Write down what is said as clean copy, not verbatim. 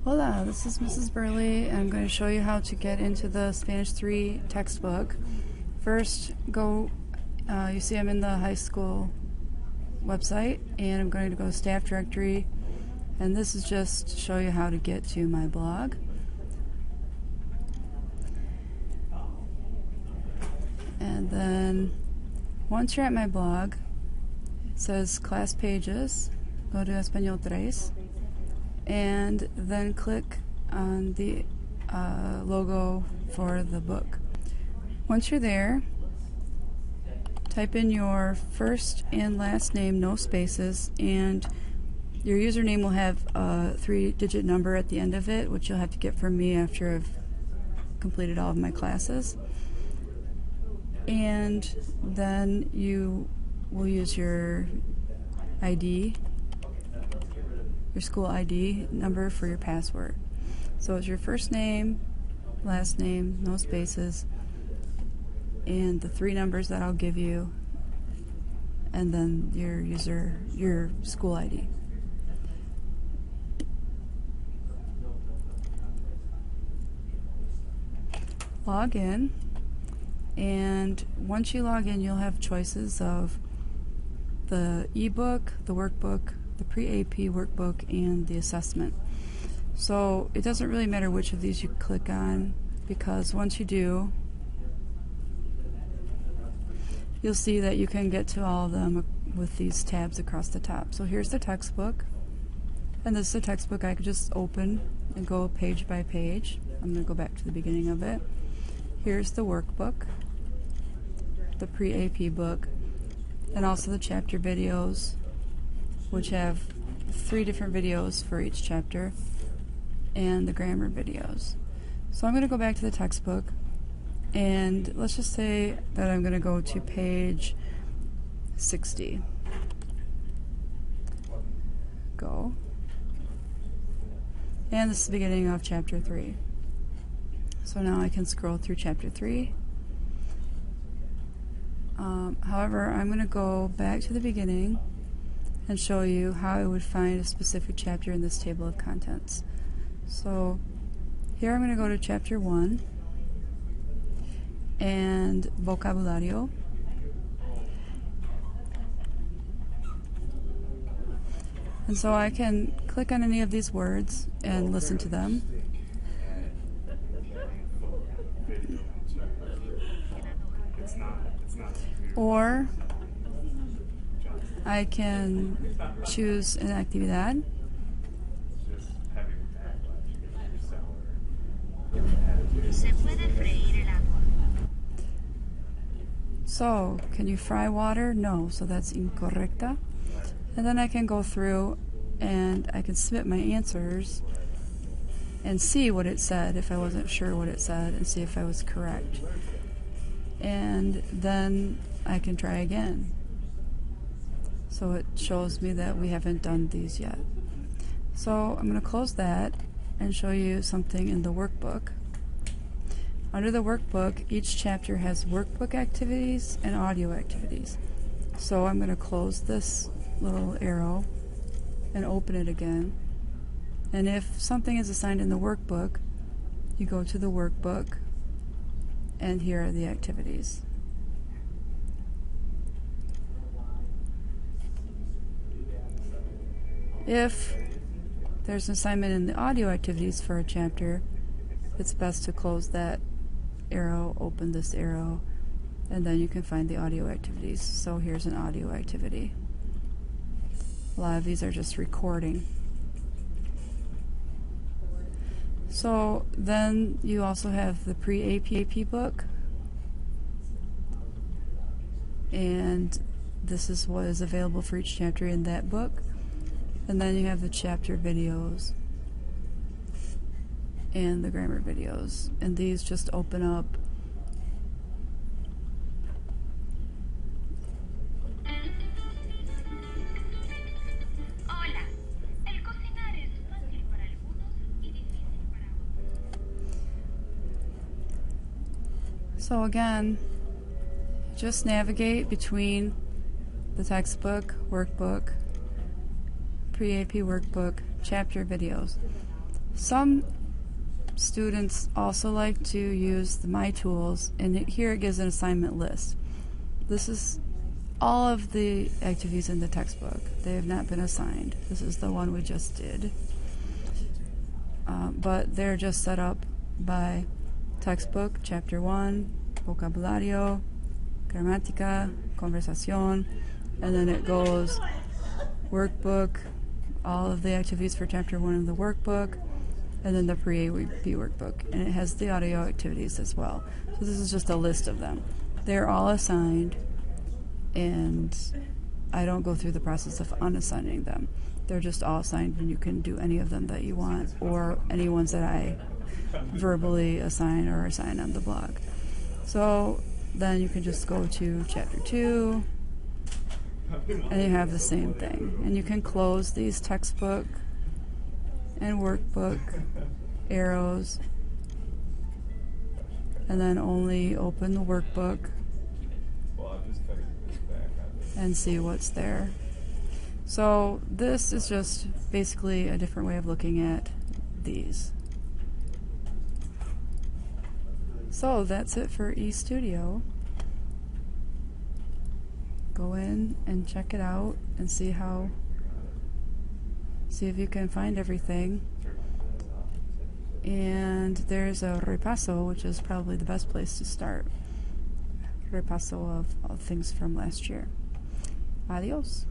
Hola, this is Mrs. Burley. I'm going to show you how to get into the Spanish 3 textbook. First, you see I'm in the high school website, and I'm going to go to staff directory, and this is just to show you how to get to my blog. And then once you're at my blog, it says class pages. Go to Español 3 and then click on the logo for the book. Once you're there, type in your first and last name, no spaces, and your username will have a 3-digit number at the end of it, which you'll have to get from me after I've completed all of my classes. And then you will use your ID, your school ID number for your password. So it's your first name, last name, no spaces, and the 3 numbers that I'll give you, and then your school ID. Log in, and once you log in, you'll have choices of the ebook, the workbook, the pre-AP workbook, and the assessment. So it doesn't really matter which of these you click on, because once you do, you'll see that you can get to all of them with these tabs across the top. So here's the textbook, and this is a textbook I could just open and go page by page. I'm going to go back to the beginning of it. Here's the workbook, the pre-AP book, and also the chapter videos, which have 3 different videos for each chapter, and the grammar videos. So I'm going to go back to the textbook, and let's just say that I'm going to go to page 60. Go. And this is the beginning of chapter 3. So now I can scroll through chapter 3. However, I'm going to go back to the beginning and show you how I would find a specific chapter in this table of contents. So here I'm going to go to chapter 1 and vocabulario. And so I can click on any of these words and listen to them. Or I can choose an actividad. So, can you fry water? No, so that's incorrecta. And then I can go through and I can submit my answers and see what it said if I wasn't sure what it said, and see if I was correct. And then I can try again. So it shows me that we haven't done these yet. So I'm going to close that and show you something in the workbook. Under the workbook, each chapter has workbook activities and audio activities. So I'm going to close this little arrow and open it again. And if something is assigned in the workbook, you go to the workbook, and here are the activities. If there's an assignment in the audio activities for a chapter, it's best to close that arrow, open this arrow, and then you can find the audio activities. So here's an audio activity. A lot of these are just recording. So then you also have the pre-AP book, and this is what is available for each chapter in that book. And then you have the chapter videos and the grammar videos, and these just open up So again, just navigate between the textbook, workbook, pre-AP workbook, chapter videos. Some students also like to use the My Tools, and here it gives an assignment list. This is all of the activities in the textbook. They have not been assigned. This is the one we just did. But they're just set up by textbook, chapter 1, vocabulario, gramática, conversación, and then it goes workbook, all of the activities for chapter 1 of the workbook, and then the pre-AP workbook. And it has the audio activities as well. So this is just a list of them. They're all assigned, and I don't go through the process of unassigning them. They're just all assigned, and you can do any of them that you want, or any ones that I verbally assign or assign on the blog. So then you can just go to chapter 2, and you have the same thing. And you can close these textbook and workbook arrows, and then only open the workbook and see what's there. So this is just basically a different way of looking at these. So that's it for eStudio. Go in and check it out and see if you can find everything. And there's a repaso, which is probably the best place to start. Repaso of things from last year. Adios.